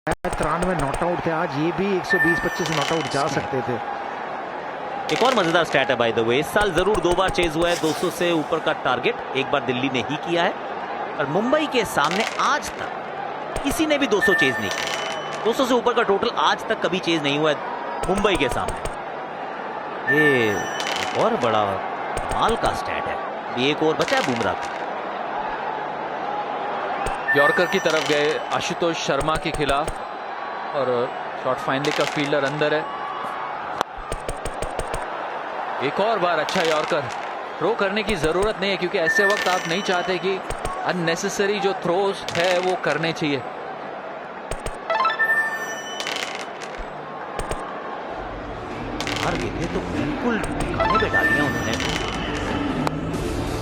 93 not out थे, आज ये भी 120-25 नॉट आउट जा सकते थे। एक और मजेदार स्टैट है बाय द वे, इस साल जरूर 2 बार चेज हुआ है 200 से ऊपर का टारगेट, एक बार दिल्ली ने ही किया है और मुंबई के सामने आज तक किसी ने भी 200 चेज नहीं किया। 200 से ऊपर का टोटल आज तक कभी चेज नहीं हुआ है मुंबई के सामने। ये एक और बड़ा माल का स्टैट है। ये एक और बचा है बुमराह का। यॉर्कर की तरफ गए आशुतोष शर्मा के खिलाफ और शॉट फाइनली का फील्डर अंदर है। एक और बार अच्छा यॉर्कर। थ्रो करने की जरूरत नहीं है क्योंकि ऐसे वक्त आप नहीं चाहते कि अननेसेसरी जो थ्रोस है वो करने चाहिए। बाहर गेंदें तो बिल्कुल खाने पे डालियां उन्होंने।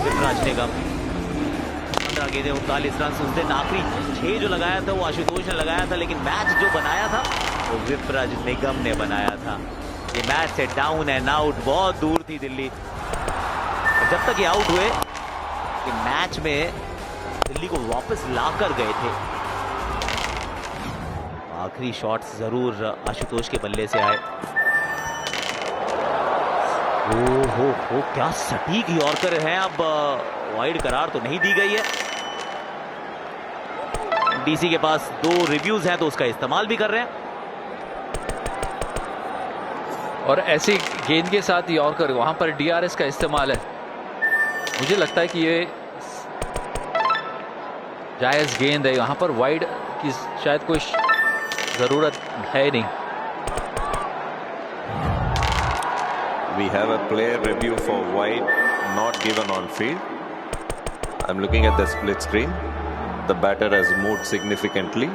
विपराज निगम 15 गेंदें 39 रन। उस दिन आखिरी 6 जो लगाया था वो आशुतोष ने लगाया था, लेकिन मैच जो बनाया था वो विपराज निगम ने बनाया था। ये मैच से डाउन एंड आउट बहुत दूर थी दिल्ली। और जब तक ये आउट हुए कि मैच में दिल्ली को वापस लाकर गए थे। आखिरी शॉट्स जरूर आशुतोष के बल्ले से आए। हो क्या सटीक यॉर्कर है। अब वाइड करार तो नहीं दी गई है। डीसी के पास 2 रिव्यूज हैं तो उसका इस्तेमाल भी कर रहे हैं। और ऐसी गेंद के साथ यॉर्कर, वहां पर डीआरएस का इस्तेमाल है। मुझे लगता है कि ये जायज गेंद है। यहां पर वाइड की शायद कोई जरूरत है नहीं। We have a player review for wide not given on field. I'm looking at the split screen. The batter has moved significantly.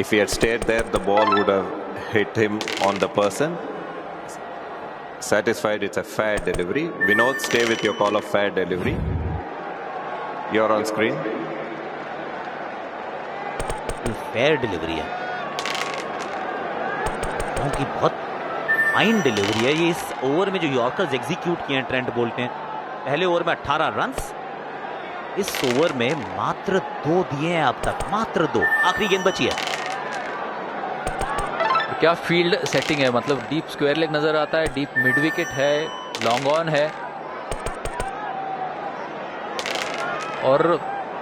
If he had stayed there, the ball would have hit him on the person. Satisfied it's a fair delivery. Vinod, stay with your call of fair delivery. You're on screen. Fair delivery है क्योंकि बहुत fine delivery है। ये इस over में जो yorkers execute किए हैं ट्रेंट बोल्ट ने, पहले ओवर में 18 रन्स, इस ओवर में मात्र 2 दिए हैं अब तक, मात्र 2। आखिरी गेंद बची है। क्या फील्ड सेटिंग है, मतलब डीप स्क्वायर लेग नजर आता है, डीप मिड विकेट है, लॉन्ग ऑन है और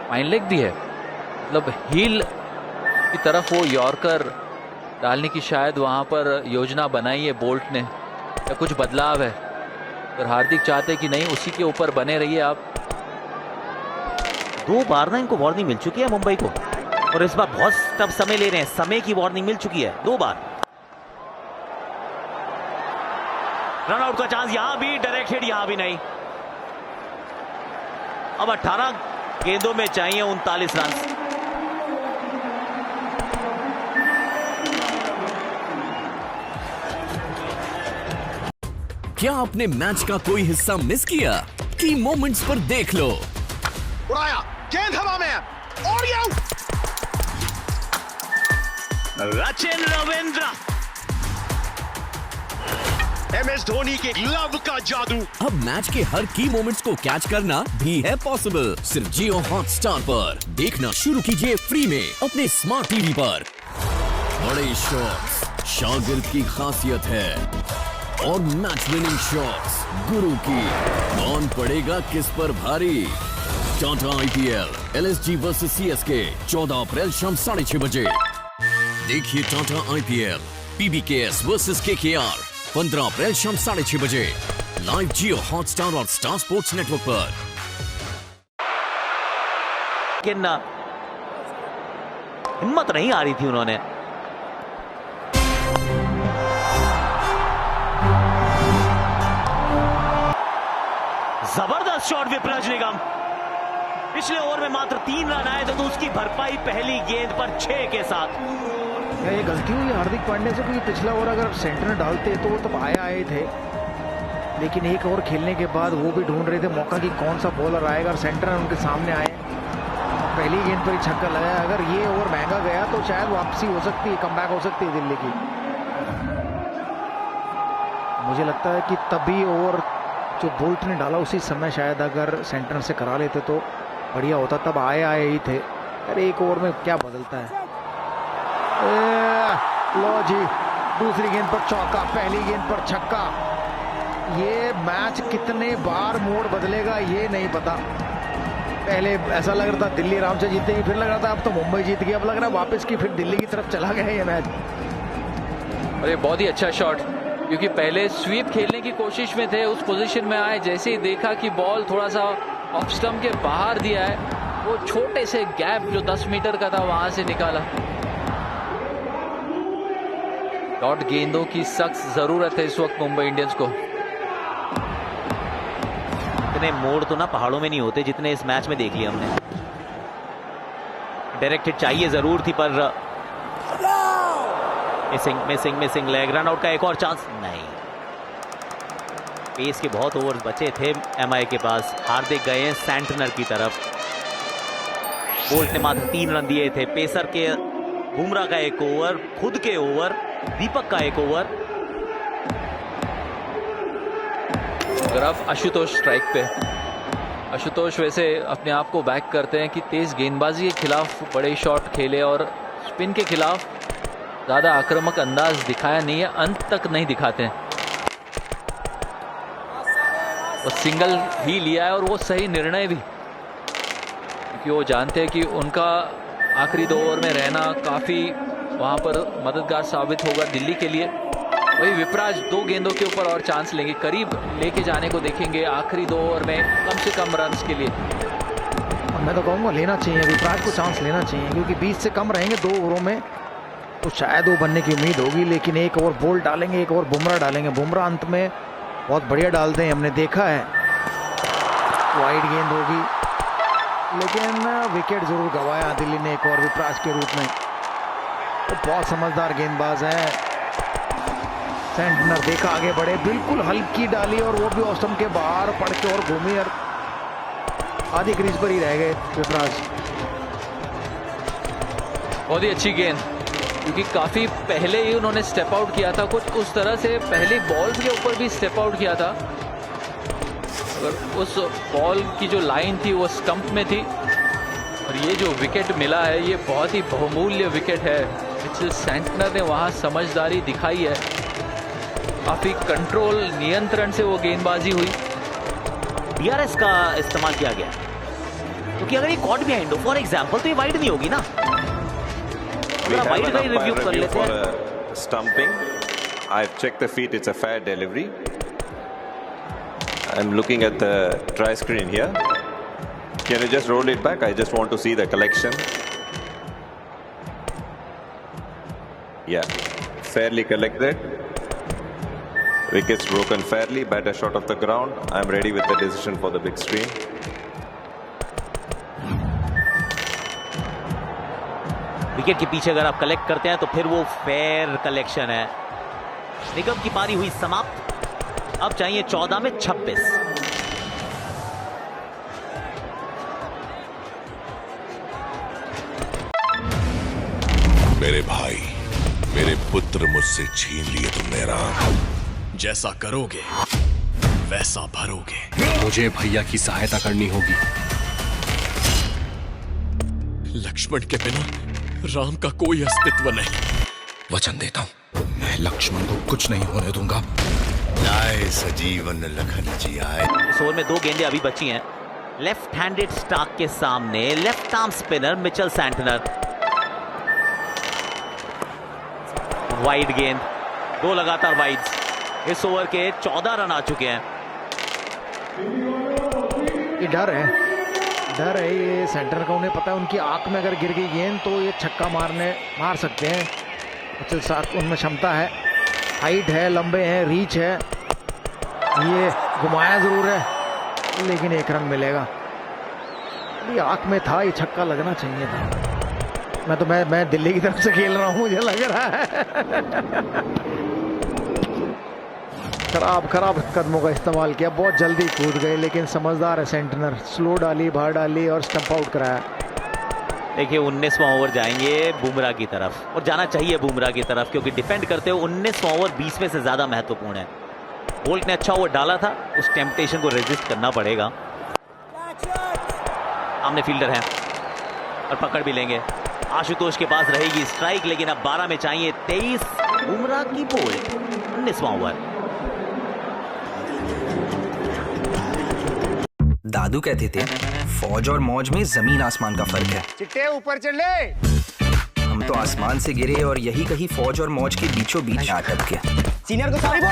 फाइन लेग भी है। मतलब हील की तरफ वो यॉर्कर डालने की शायद वहां पर योजना बनाई है बोल्ट ने, या कुछ बदलाव है। और हार्दिक चाहते कि नहीं, उसी के ऊपर बने रहिए आप। 2 बार ना इनको वार्निंग मिल चुकी है मुंबई को, और इस बार बहुत टफ समय ले रहे हैं। समय की वार्निंग मिल चुकी है 2 बार। रन आउट का चांस यहां भी, डायरेक्ट हिट यहां भी नहीं। अब 18 गेंदों में चाहिए 39 रन। क्या आपने मैच का कोई हिस्सा मिस किया? की मोमेंट्स पर देख लो। उड़ाया, गेंद हवा में और ये आउट। सचिन रविंद्र, MS धोनी के लव का जादू। अब मैच के हर की मोमेंट्स को कैच करना भी है पॉसिबल। सिर्फ जियो हॉटस्टार पर देखना शुरू कीजिए फ्री में अपने स्मार्ट टीवी पर। बड़े शॉट्स शागिर्द की खासियत है और मैच विनिंग शॉट्स गुरु की। कौन पड़ेगा किस पर भारी? Tata IPL LSG versus CSK 14 अप्रैल शाम 6:30 बजे। देखिए Tata IPL PBKS versus KKR 15 अप्रैल शाम 6:30 बजे लाइव जियो हॉटस्टार और स्टार स्पोर्ट्स नेटवर्क पर। लेकिन हिम्मत नहीं आ रही थी उन्होंने। जबरदस्त शॉट विपराज निगम। पिछले ओवर में मात्र 3 रन आए थे तो उसकी भरपाई पहली गेंद पर 6 के साथ। ये गलती हुई हार्दिक पांड्या से, क्योंकि पिछला ओवर अगर सेंटर में डालते तो वो तब आए थे, लेकिन एक ओवर खेलने के बाद वो भी ढूंढ रहे थे मौका कि कौन सा बॉलर आएगा और सेंटर उनके सामने आए। पहली गेंद पर ही छक्का लगाया। अगर ये ओवर महंगा गया तो शायद वापसी हो सकती है, कमबैक हो सकती है दिल्ली की। मुझे लगता है कि तभी ओवर जो बोल्ट ने डाला उसी समय शायद अगर सेंटर से करा लेते तो बढ़िया होता। तब आए ही थे। अरे एक ओवर में क्या बदलता है। लो जी, दूसरी गेंद पर चौका, पहली गेंद पर छक्का। ये मैच कितने बार मोड़ बदलेगा ये नहीं पता। पहले ऐसा लग रहा था दिल्ली आराम से जीतेगी, फिर लग रहा था अब तो मुंबई जीत गई, अब लग रहा है वापस की फिर दिल्ली की तरफ चला गया ये मैच। और ये बहुत ही अच्छा शॉट, क्योंकि पहले स्वीप खेलने की कोशिश में थे, उस पोजीशन में आए, जैसे ही देखा कि बॉल थोड़ा सा ऑफ स्टंप के बाहर दिया है, वो छोटे से गैप जो 10 मीटर का था वहां से निकाला। डॉट गेंदों की सख्त जरूरत है इस वक्त मुंबई इंडियंस को। इतने मोड़ तो ना पहाड़ों में नहीं होते जितने इस मैच में देख लिया हमने। डायरेक्ट हिट चाहिए जरूर थी, पर मिसिंग लेग। रन आउट का एक और चांस नहीं। पेस के बहुत ओवर्स बचे थे एमआई के पास। हार्दिक गए हैं सैंटनर की तरफ। बोल्ट ने मात्र 3 रन दिए थे। पेसर के बुमराह का एक ओवर, खुद के ओवर, दीपक का एक ओवर। अगर आप आशुतोष स्ट्राइक पे, आशुतोष वैसे अपने आप को बैक करते हैं कि तेज गेंदबाजी के खिलाफ बड़े शॉट खेले और स्पिन के खिलाफ ज्यादा आक्रामक अंदाज दिखाया नहीं है, अंत तक नहीं दिखाते हैं। वो सिंगल ही लिया है और वो सही निर्णय भी, क्योंकि वो जानते हैं कि उनका आखिरी 2 ओवर में रहना काफी वहां पर मददगार साबित होगा दिल्ली के लिए। वही विपराज 2 गेंदों के ऊपर और चांस लेंगे, करीब लेके जाने को देखेंगे आखिरी 2 ओवर में कम से कम रन्स के लिए। मैं तो कहूँगा लेना चाहिए, विपराज को चांस लेना चाहिए, क्योंकि 20 से कम रहेंगे 2 ओवरों में तो शायद वो बनने की उम्मीद होगी। लेकिन एक ओवर बोल्ट डालेंगे, एक ओवर बुमराह डालेंगे। बुमराह अंत में बहुत बढ़िया डालते हैं, हमने देखा है। वाइड गेंद होगी, लेकिन विकेट जरूर गंवाया दिल्ली ने एक और विपराज के रूप में। तो बहुत समझदार गेंदबाज है सेंटनर। देखा आगे बढ़े, बिल्कुल हल्की डाली और वो भी ऑफ स्टंप के बाहर पड़ के और घूमी और आधी क्रीज पर ही रह गए विपराज। बहुत ही अच्छी गेंद, क्योंकि काफी पहले ही उन्होंने स्टेप आउट किया था, कुछ उस तरह से पहली बॉल के ऊपर भी स्टेप आउट किया था। अगर उस बॉल की जो लाइन थी वो स्टंप में थी, और ये जो विकेट मिला है ये बहुत ही बहुमूल्य विकेट है। मिचेल सैंटनर ने वहां समझदारी दिखाई है, काफी कंट्रोल, नियंत्रण से वो गेंदबाजी हुई। डीआरएस का इस्तेमाल किया गया, क्योंकि अगर ये कॉट बिहाइंड हो फॉर एग्जांपल तो ये वाइड नहीं होगी ना। We have an umpire review for stumping. I've checked the feet. It's a fair delivery. I'm looking at the tri-screen here. Can you just roll it back? I just want to see the collection. Yeah, fairly collected. Wickets broken fairly. Batter shot off the ground. I'm ready with the decision for the big screen. Wicket के पीछे अगर आप collect करते हैं तो फिर वो fair collection है। निगम की पारी हुई समाप्त। अब चाहिए 14 में 26। मेरे भाई, मेरे पुत्र मुझसे छीन लिए तुमने राम। जैसा करोगे वैसा भरोगे। मुझे भैया की सहायता करनी होगी। लक्ष्मण के बिना राम का कोई अस्तित्व नहीं। वचन देता हूं, मैं लक्ष्मण को कुछ नहीं होने दूंगा। जय सजीवन लखन जी आए। इस ओवर में 2 गेंदें अभी बची हैं। लेफ्ट हैंडेड स्टार्क के सामने left arm spinner Mitchell Santner. Wide गेंद, 2 लगातार वाइड्स। इस ओवर के 14 रन आ चुके हैं। ये डर है ये सेंटर का। उन्हें पता है उनकी आंख में अगर गिर गई गेंद तो ये छक्का मार सकते हैं। मिचेल स्टार्क उनमें क्षमता है, हाइट है, लंबे हैं, रीच है। ये घुमाया जरूर है, लेकिन 1 रन मिलेगा। ये आंख में था, ये छक्का लगना चाहिए था। मैं दिल्ली की तरफ से खेल रहा हूँ, मुझे लग रहा है। खराब कदमों का इस्तेमाल किया, बहुत जल्दी कूद गए, लेकिन समझदार है सेंटनर। स्लो डाली, बाहर डाली और स्टंप आउट कराया। देखिए 19वां ओवर जाएंगे बुमराह की तरफ, और जाना चाहिए बुमराह की तरफ, क्योंकि डिफेंड करते हुए 19वां ओवर 20वें से ज्यादा महत्वपूर्ण है। बोल्ट ने अच्छा ओवर डाला था, उस टेम्पटेशन को रेजिस्ट करना पड़ेगा। सामने फील्डर है और पकड़ भी लेंगे। आशुतोष के पास रहेगी स्ट्राइक, लेकिन अब 12 में चाहिए 23। बुमराह की बोल्ड 19वां ओवर। दादू कहते थे फौज और मौज में जमीन आसमान का फर्क है। चिट्टे ऊपर चढ़ ले। हम तो आसमान से गिरे और यही कहीं फौज और मौज के बीचों बीच अटक गए। सीनियर को सॉरी बोल।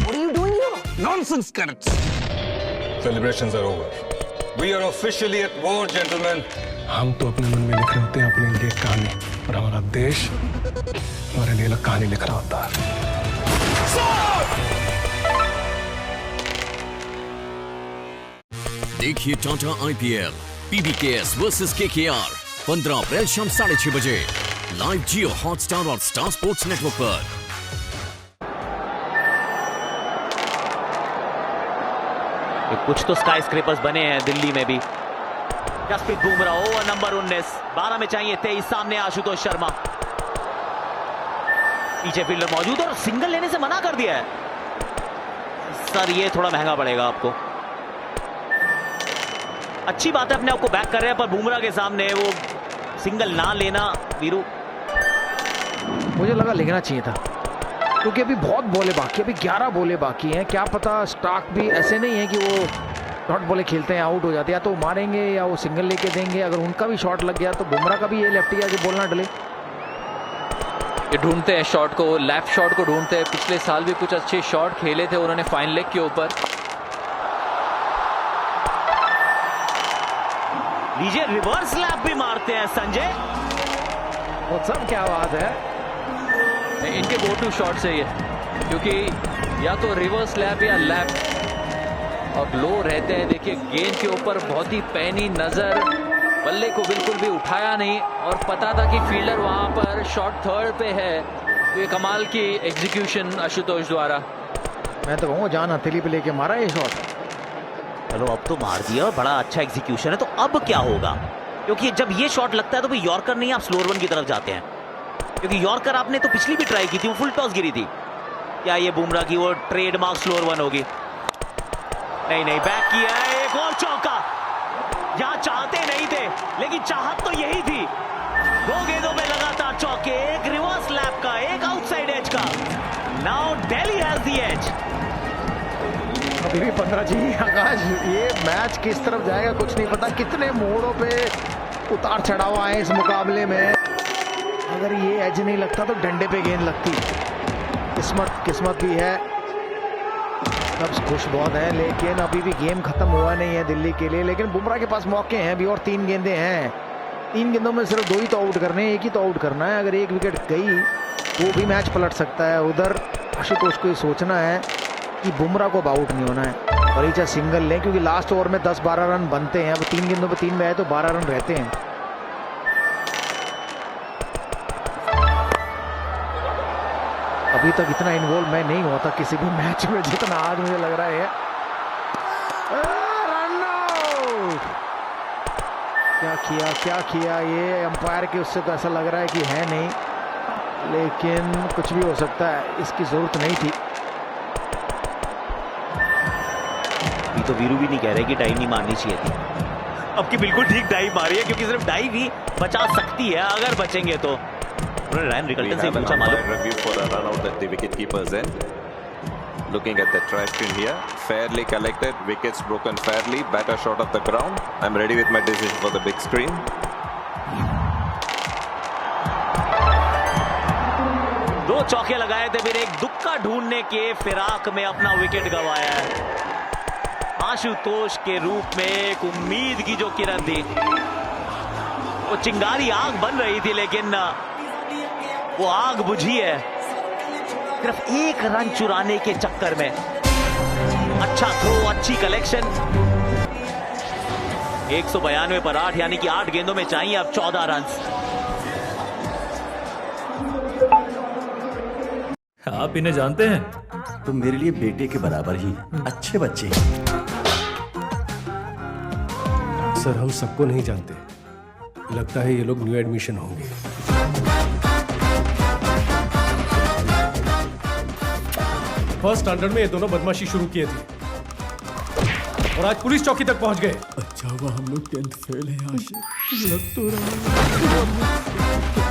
What are you doing here? Nonsense, Karats. Celebrations are over. We are officially at war, gentlemen. हम तो अपने मन में लिख रहे होते हैं अपने लिए कहानी, और हमारा देश हमारे लिए अलग कहानी लिख रहा होता है। देखिए Tata IPL PBKS versus KKR 15 अप्रैल शाम 6:30 बजे लाइव जियो हॉटस्टार और स्टार स्पोर्ट्स नेटवर्क पर। कुछ तो स्काई स्क्रेपर्स बने हैं दिल्ली में भी। जसप्रीत बुमराह ओवर नंबर 19, 12 में चाहिए 23। सामने आशुतोष शर्मा, पीछे फील्डर मौजूद और सिंगल लेने से मना कर दिया है। सर ये थोड़ा महंगा पड़ेगा आपको। अच्छी बात है अपने आप को बैक कर रहे हैं, पर बुमराह के सामने वो सिंगल ना लेना वीरू। मुझे लगा लेना चाहिए था, क्योंकि अभी बहुत बॉलें बाकी, अभी 11 बॉलें बाकी हैं। क्या पता स्टार्क भी ऐसे नहीं है कि वो डॉट बॉलें खेलते हैं आउट हो जाते हैं, या तो मारेंगे या वो सिंगल लेके देंगे। अगर उनका भी शॉट लग गया तो बुमराह का भी ये लेफ्टी आगे बॉल ना डले। ये ढूंढते हैं शॉट को, लेफ्ट शॉट को ढूंढते हैं। पिछले साल भी कुछ अच्छे शॉट खेले थे उन्होंने फाइन लेग के ऊपर। लीजिए रिवर्स लैप भी मारते हैं संजय। वो सब क्या बात है, इनके गो टू शॉट से ये, क्योंकि या तो रिवर्स लैप या लैप और लो रहते हैं। देखिए गेंद के ऊपर बहुत ही पैनी नजर, बल्ले को बिल्कुल भी उठाया नहीं, और पता था कि फील्डर वहां पर शॉट थर्ड पे है। तो ये कमाल की एग्जीक्यूशन आशुतोष द्वारा। मैं तो कहूँगा जान हथेली पे लेके मारा ये शॉट। चलो अब तो मार दिया, बड़ा अच्छा एग्जीक्यूशन है। तो अब क्या होगा, क्योंकि जब ये शॉट लगता है तो भाई यॉर्कर नहीं, आप स्लोअर वन की तरफ जाते हैं, क्योंकि यॉर्कर आपने तो पिछली भी ट्राई की थी, वो फुल टॉस गिरी थी। क्या ये बुमराह की वो ट्रेडमार्क स्लोअर वन होगी? नहीं नहीं, बैक किया है, एक और चौका। यहां चाहते नहीं थे, लेकिन चाहत तो यही थी। 2 गेंदों में लगातार चौके, एक रिवर्स लैप का, एक आउटसाइड एज का। Now Delhi has the edge. अभी भी 15 चाहिए आकाश। ये मैच किस तरफ जाएगा कुछ नहीं पता, कितने मोड़ों पे उतार चढ़ाव आए इस मुकाबले में। अगर ये एज नहीं लगता तो डंडे पे गेंद लगती। किस्मत भी है, सब खुश बहुत है, लेकिन अभी भी गेम खत्म हुआ नहीं है दिल्ली के लिए। लेकिन बुमराह के पास मौके हैं अभी, और 3 गेंदें हैं। 3 गेंदों में सिर्फ 2 ही तो आउट करने हैं, एक ही तो आउट करना है। अगर एक विकेट गई वो भी मैच पलट सकता है। उधर आशुतोष को ये सोचना है कि बुमराह को आउट नहीं होना है, और चाहे सिंगल लें, क्योंकि लास्ट ओवर में 10-12 रन बनते हैं। अब 3 गेंदों पे 3 में आए तो 12 रन रहते हैं। अभी तक इतना इन्वॉल्व मैं नहीं हुआ था किसी भी मैच में जितना आज मुझे लग रहा है। Run out! क्या किया ये अंपायर के, उससे तो ऐसा लग रहा है कि है नहीं, लेकिन कुछ भी हो सकता है, इसकी जरूरत नहीं थी। अभी तो वीरू भी नहीं कह रहे कि डाई नहीं मारनी चाहिए थी। अब की बिल्कुल ठीक डाई मारी है, क्योंकि सिर्फ डाई भी बचा सकती है अगर बचेंगे तो। रायन रिकल्टन से पूछा मालूम। Review for a run out at the wicketkeeper's end. Looking at the try screen here, fairly collected, wickets broken fairly, batter shot off the ground. I'm ready with my decision for the big screen. दो चौके लगाए थे, फिर एक दुक्का ढूंढने के फिराक में अपना विकेट गंवाया है। आशुतोष के रूप में एक उम्मीद की जो किरण थी, वो चिंगारी आग बन रही थी, लेकिन वो आग बुझी है सिर्फ 1 रन चुराने के चक्कर में। अच्छा थ्रो, अच्छी कलेक्शन। 192 पर 8, यानी कि 8 गेंदों में चाहिए अब 14 रन। आप इन्हें जानते हैं? तो मेरे लिए बेटे के बराबर ही अच्छे बच्चे हैं। सर हम सबको नहीं जानते, लगता है ये लोग न्यू एडमिशन होंगे। फर्स्ट स्टैंडर्ड में ये दोनों बदमाशी शुरू किए थे। और आज पुलिस चौकी तक पहुंच गए। अच्छा हुआ हम लोग 10th फेल हैं आशिक, लग तो रहा है।